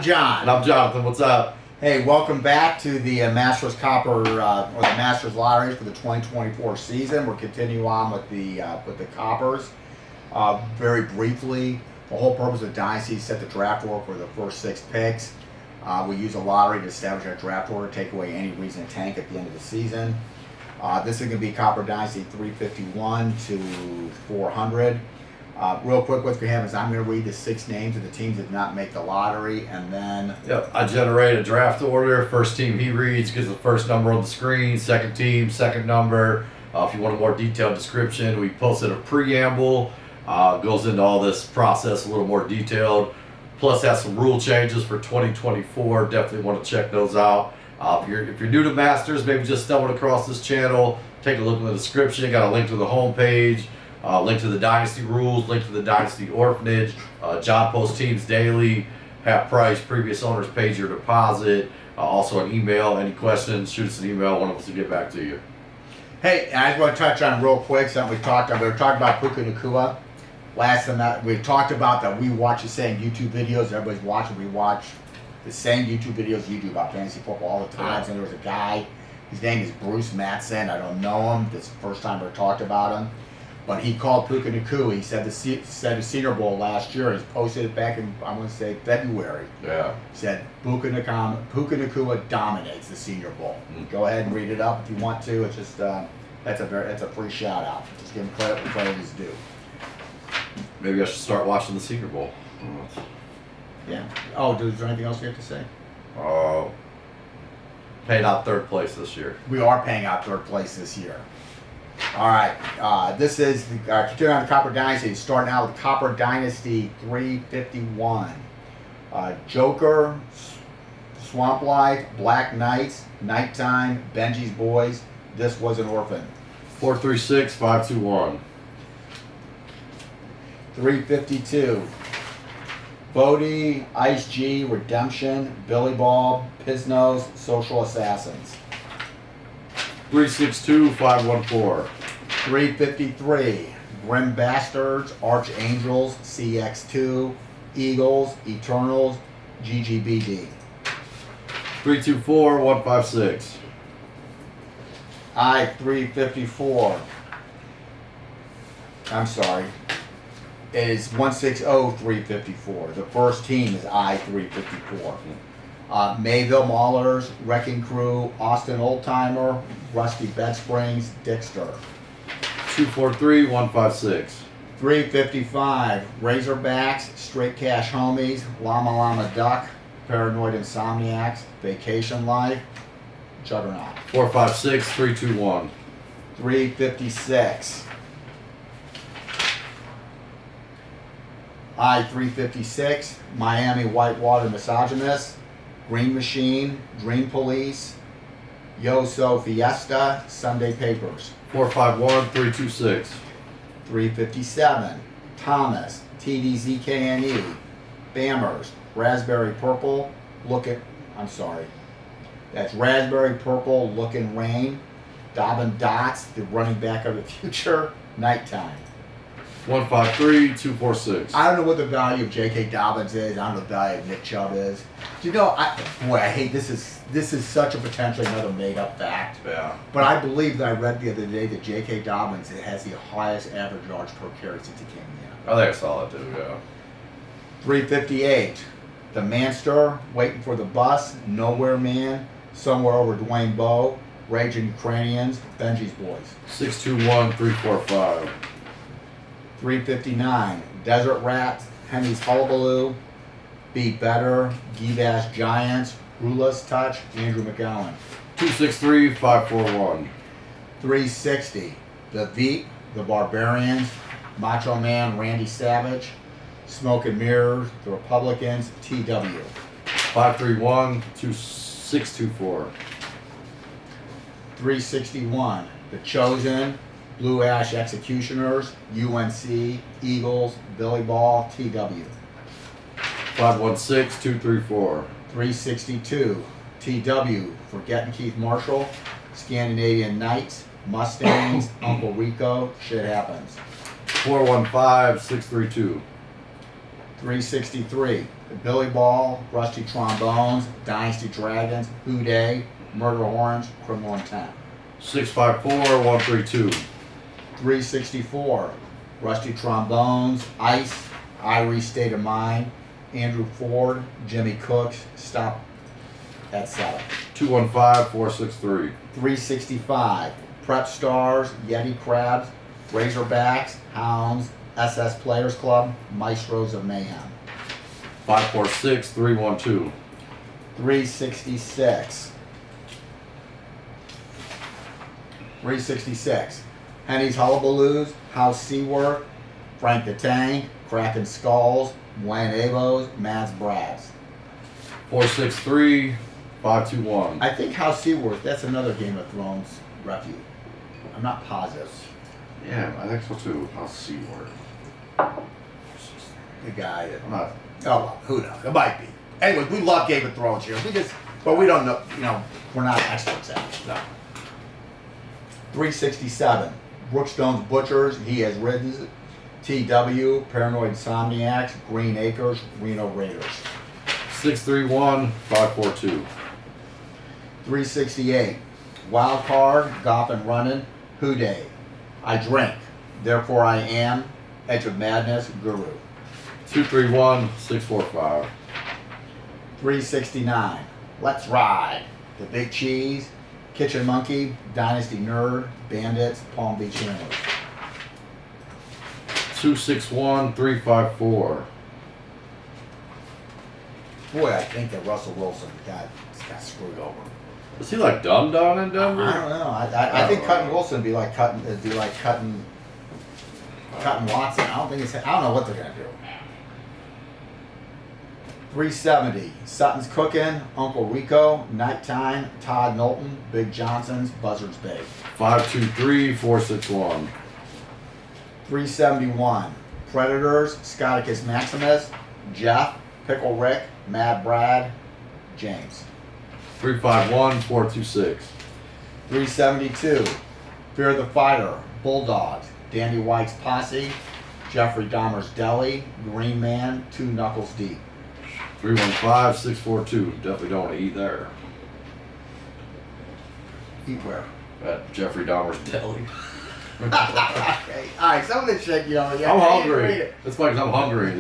John. And I'm Jonathan. What's up? Hey, welcome back to the Masters Copper or the Masters Lotteries for the 2024 season. We're continuing on with the Coppers. Very briefly, the whole purpose of Dynasty is set the draft order for the first 6 picks. We use a lottery to establish our draft order, take away any reason to tank at the end of the season. This is going to be Copper Dynasty 351 to 400. Real quick, what's going to happen is I'm going to read the 6 names of the teams that did not make the lottery, and then... Yep, I generate a draft order. First team he reads gets the first number on the screen. Second team, second number. If you want a more detailed description, we posted a preamble. Goes into all this process a little more detailed. Plus has some rule changes for 2024. Definitely want to check those out. If you're new to Masters, maybe just stumbled across this channel, take a look in the description. Got a link to the homepage. Link to the Dynasty Rules, link to the Dynasty Orphanage. John posts teams daily, half price, previous owners pays your deposit. Also an email, any questions, shoot us an email, one of us will get back to you. Hey, I just want to touch on real quick something we were talking about Puka Nacua. Last time we talked about that we watch the same YouTube videos, everybody's watching, we watch the same YouTube videos you do about fantasy football all the time. And there was a guy, his name is Bruce Mattson, I don't know him, this is the first time we talked about him. But he called Puka Nacua. He said the Senior Bowl last year. He's posted it back in, I want to say, February. Yeah. He said Puka Nacua dominates the Senior Bowl. Go ahead and read it up if you want to. It's just that's a free shout out. Just give him credit where credit is due. Maybe I should start watching the Senior Bowl. Yeah. Oh, is there anything else you have to say? Paid out third place this year. We are paying out third place this year. All right, this is continuing on the Copper Dynasty. Starting out with Copper Dynasty 351. Joker, Swamp Life, Black Knights, Nighttime, Benji's Boys. This was an Orphan. 436-521. 352. Bodie, Ice G, Redemption, Billy Ball, Pisnos, Social Assassins. 362-514. 353, Grim Bastards, Archangels, CX2, Eagles, Eternals, GGBD. 324-156. I-354. I'm sorry. It is 160-354. The first team is I-354. Mayville Maulers, Wrecking Crew, Austin Oldtimer, Rusty Bedsprings, Dixter. 243-156. 355, Razorbacks, Straight Cash Homies, Llama Llama Duck, Paranoid Insomniacs, Vacation Life, Juggernaut. 456-321. 356. I-356, Miami Whitewater Misogynist, Green Machine, Dream Police, Yo So Fiesta, Sunday Papers. 451-326. 357, Thomas, TDZKNE, Bammers, Raspberry Purple, that's Raspberry Purple, Lookin' Rain, Dobbin Dots, the running back of the future, Nighttime. 153-246. I don't know what the value of J.K. Dobbins is. I don't know what the value of Nick Chubb is. Do you know, I hate this is such a potentially another made-up fact. Yeah. But I believe that I read the other day that J.K. Dobbins has the highest average yards per carry since he came in. I think I saw that too, yeah. 358. The Manster, Waiting for the Bus, Nowhere Man, Somewhere Over Dwayne Bowe, Raging Ukrainians, Benji's Boys. 621-345. 359, Desert Rats, Henny's Hullabaloo, Be Better, Givash Giants, Rula's Touch, Andrew McGowan. 263-541. 360, The Veep, The Barbarians, Macho Man, Randy Savage, Smoke and Mirrors, The Republicans, TW. 531-2624. 361, The Chosen, Blue Ash Executioners, UNC, Eagles, Billy Ball, TW. 516-234. 362, TW, Forgetting Keith Marshall, Scandinavian Knights, Mustangs, Uncle Rico, Shit Happens. 415-632. 363. Billy Ball, Rusty Trombones, Dynasty Dragons, Houday, Murder Orange, Criminal Intent. 654 132. 364. Rusty Trombones, Ice, Irie State of Mind, Andrew Ford, Jimmy Cooks, Stop at 7. 215 463. 365. Prep Stars, Yeti Crabs, Razorbacks, Hounds, SS Players Club, Maestros of Mayhem. 546 312. 366. 366. Henny's Hullabaloos, House Seawork, Frank the Tank, Kraken Skulls, Wayne Avos, Mads Brads. 463 521. I think House Seawork, that's another Game of Thrones refuge. I'm not positive. Yeah, I think so too. I'll see where. The guy that, I'm not. oh, well, who knows? It might be. Anyway, we love Game of Thrones here. But we don't know, we're not experts at it. No. 367. Brookstone's Butchers, He Has Ridden, TW, Paranoid Insomniacs, Green Acres, Reno Raiders. 631 542. 368. Wild Card, Goff and Runnin', Houday. I Drink, Therefore I Am, Edge of Madness, Guru. 231 645. 369. Let's Ride, The Big Cheese, Kitchen Monkey, Dynasty Nerd, Bandits, Palm Beach Handlers. 261 354. Boy, I think that Russell Wilson got screwed over. Is he like dumb down in I Denver? don't know. I think cutting Wilson would be like cutting Watson. I don't know what they're gonna do. 370. Sutton's Cookin', Uncle Rico, Nighttime, Todd Knowlton, Big Johnson's, Buzzards Bay. 523 461. 371. Predators, Scoticus Maximus, Jeff, Pickle Rick, Mad Brad, James. 351 426. 372. Fear the Fighter, Bulldogs, Dandy White's Posse, Jeffrey Dahmer's Deli, Green Man, Two Knuckles Deep. 315 642. Definitely don't want to eat there. Eat where? At Jeffrey Dahmer's Deli. Okay. Alright, some of this shit, yeah, I'm hungry. That's why I'm hungry.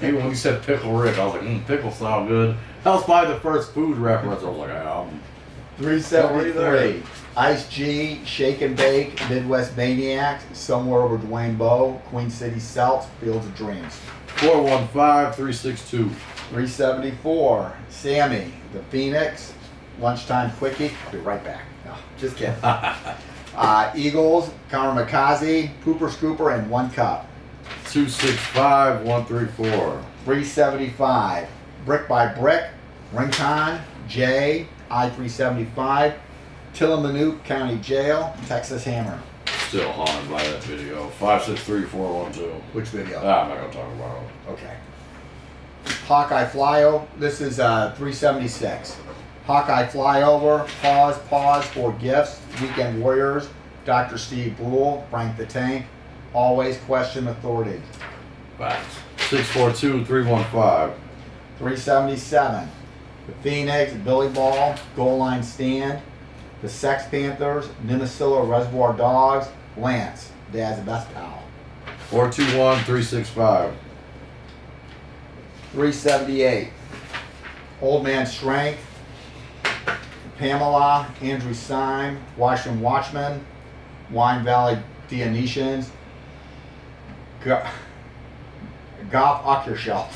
Even when you said Pickle Rick, I was like, pickles sound good. That was probably the first food reference. I was like, 373. Ice G, Shake and Bake, Midwest Maniacs, Somewhere Over Dwayne Bowe, Queen City Celts, Fields of Dreams. 415 362. 374. Sammy, The Phoenix, Lunchtime Quickie. I'll be right back. No, just kidding. Eagles, Karamikaze, Pooper Scooper, and One Cup. 265 134. 375. Brick by Brick, Rincon, J, I-375, Tillamook County Jail, Texas Hammer. Still haunted by that video. 563 412. Which video? I'm not going to talk about it. Okay. Hawkeye Flyover. This is 376. Hawkeye Flyover. Pause for Gifts. Weekend Warriors. Dr. Steve Brule. Frank the Tank. Always Question Authority. Facts. 642 315. 377. The Phoenix. Billy Ball. Goal Line Stand. The Sex Panthers. Nimisilla Reservoir Dogs. Lance. Dad's the best pal. 421 365. 378. Old Man Strength, Pamela, Andrew Syme, Washington Watchman, Wine Valley Dionysians, Goff Uckershelf.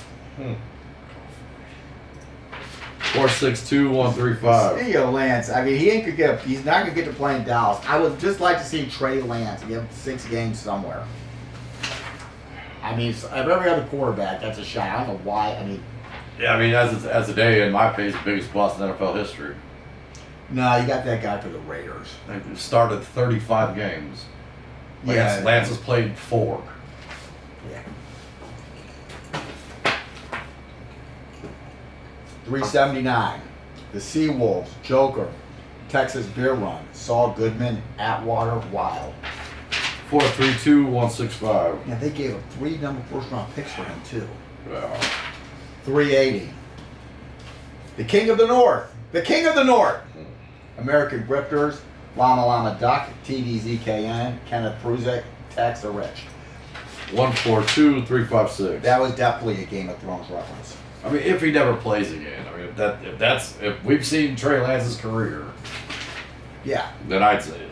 462 135. Speaking of Lance, I mean, he's not gonna get to play in Dallas. I would just like to see Trey Lance give 6 games somewhere. I mean, of every other quarterback, that's a shot. I don't know why. I mean, Yeah, I mean, as a day, in my opinion, the biggest bust in NFL history. no, you got that guy for the Raiders. They started 35 games. Yeah. Lance has played 4. Yeah. 379. The Seawolves, Joker, Texas Beer Run, Saul Goodman, Atwater, Wild. 432 165. Yeah, they gave up 3 first round picks for him too. Yeah. 380. The King of the North. The King of the North. American Grifters, Llama Llama Duck, TDZKN, Kenneth Pruzek, Tex or Rich. 142 356. That was definitely a Game of Thrones reference. I mean, if he never plays again, I mean, if we've seen Trey Lance's career, Yeah. then I'd say it.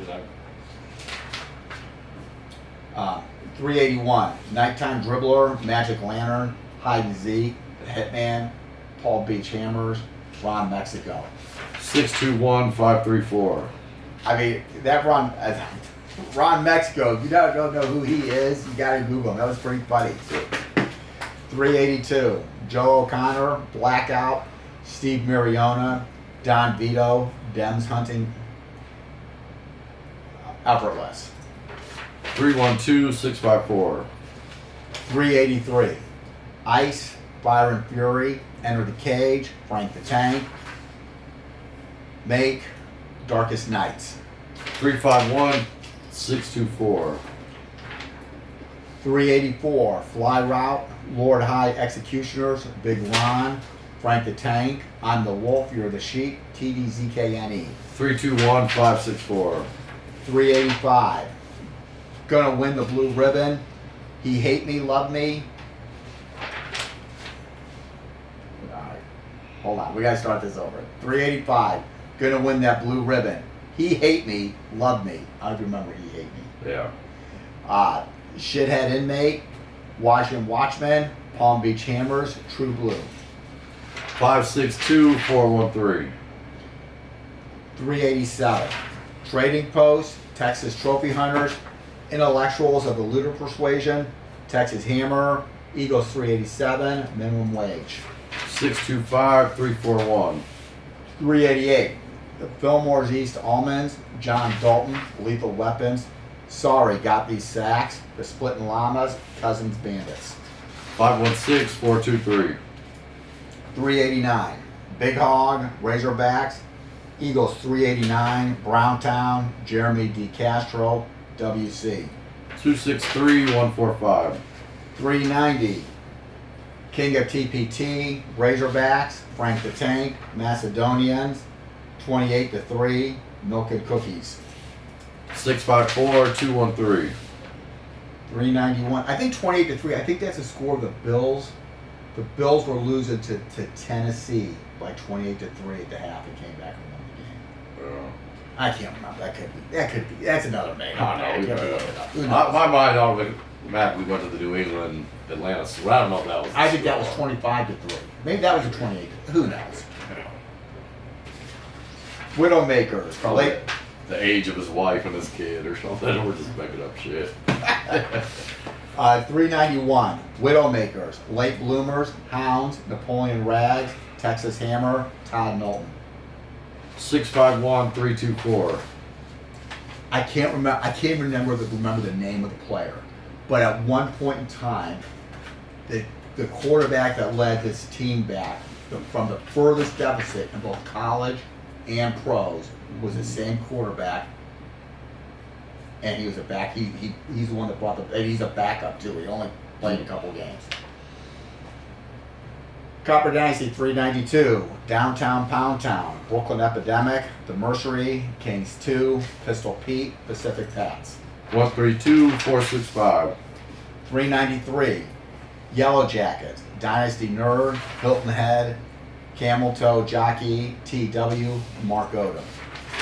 381. Nighttime Dribbler, Magic Lantern, Hide and Zeke, The Hitman, Paul Beach Hammers, Ron Mexico. 621 534. I mean, that Ron Mexico, if you don't know who he is, you gotta Google him. That was pretty funny. 382. Joe O'Connor, Blackout, Steve Mariona, Don Vito, Dems Hunting, Effortless. 312 654. 383. Ice, Byron Fury, Enter the Cage, Frank the Tank, Make, Darkest Nights. 351 624. 384. Fly Route, Lord High Executioners, Big Ron, Frank the Tank, I'm the Wolf, You're the Sheep, TDZKNE. 321 564. 385. Gonna Win the Blue Ribbon, He Hate Me, Love Me. Alright, hold on, we gotta start this over. 385. Gonna Win that Blue Ribbon, He Hate Me, Love Me. I remember He Hate Me. Yeah. Shithead Inmate, Washington Watchmen, Palm Beach Hammers, True Blue. 562 413. 387. Trading Post, Texas Trophy Hunters, Intellectuals of the Looter Persuasion, Texas Hammer, Eagles 387, Minimum Wage. 625 341. 388. The Fillmore's East Almonds, John Dalton, Lethal Weapons, Sorry, Got These Sacks, The Splitting Llamas, Cousins Bandits. 516 423. 389. Big Hog, Razorbacks, Eagles 389, Browntown, Jeremy D. Castro, WC. 263 145. 390. King of TPT, Razorbacks, Frank the Tank, Macedonians, 28-3, Milk and Cookies. 654 213. 391. I think 28-3. I think that's the score of the Bills. The Bills were losing to Tennessee by 28-3 at the half and came back and won the game. I can't remember. That could be. That's another name. I don't know. You have to look it up. Who knows? My mind always, Matt, we went to the New England Atlanta. So I don't know if that was. I think that was 25-3. Maybe that was a 28. Who knows? Widowmakers. Probably Late, the age of his wife and his kid or something. We're just making up shit. 391. Widowmakers. Late Bloomers. Hounds. Napoleon Rags. Texas Hammer. Todd Knowlton. 651 324. I can't remember the name of the player, but at one point in time, the quarterback that led this team back from the furthest deficit in both college and pros was the same quarterback, and he was a back. He's the one that brought and he's a backup too. He only played a couple games. Copper Dynasty 392, Downtown Pound Town, Brooklyn Epidemic, The Mercery, Kings 2, Pistol Pete, Pacific Pats. 132 465. 393, Yellow Jackets, Dynasty Nerd, Hilton Head, Camel Toe Jockey, TW, Mark Odom.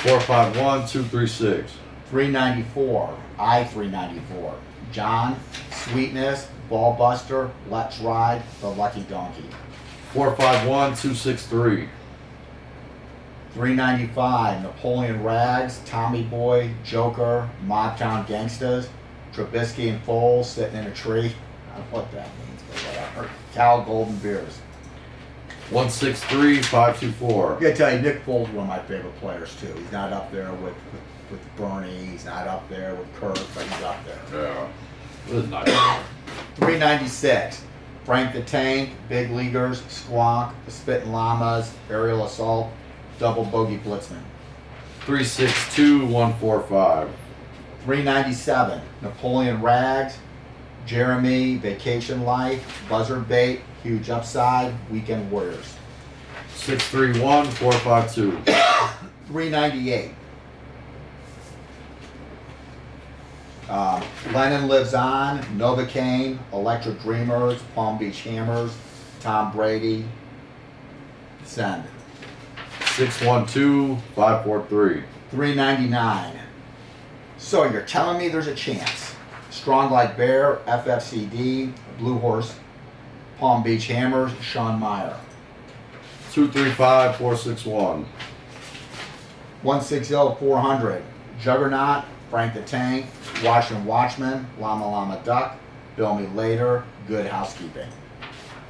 451 236. 394, I-394, John, Sweetness, Ballbuster, Let's Ride, The Lucky Donkey. 451 263. 395, Napoleon Rags, Tommy Boy, Joker, Mobtown Gangstas, Trubisky and Foles sitting in a tree. I don't know what that means, but whatever. Cal Golden Beers. 163 524. I gotta tell you, Nick Foles is one of my favorite players too. He's not up there with Bernie, he's not up there with Kurt, but he's up there. Yeah. It was nice. 396, Frank the Tank, Big Leaguers, Squonk, The Spittin' Llamas, Aerial Assault, Double Bogey Blitzman. 362 145. 397, Napoleon Rags, Jeremy, Vacation Life, Buzzard Bait, Huge Upside, Weekend Warriors. 631-452. $3.98. Lennon Lives On, Novocaine, Electric Dreamers, Palm Beach Hammers, Tom Brady. Send. 612-543. $3.99. So you're telling me there's a chance. Strong Like Bear, FFCD, Blue Horse, Palm Beach Hammers, Sean Meyer. 235-461. 160-400. Juggernaut, Frank the Tank, Washington Watchman, Llama Llama Duck, Bill Me Later, Good Housekeeping.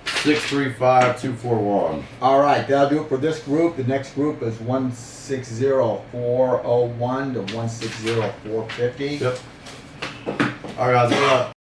635-241. All right, that'll do it for this group. The next group is 160-401 to 160-450. Yep. All right, guys,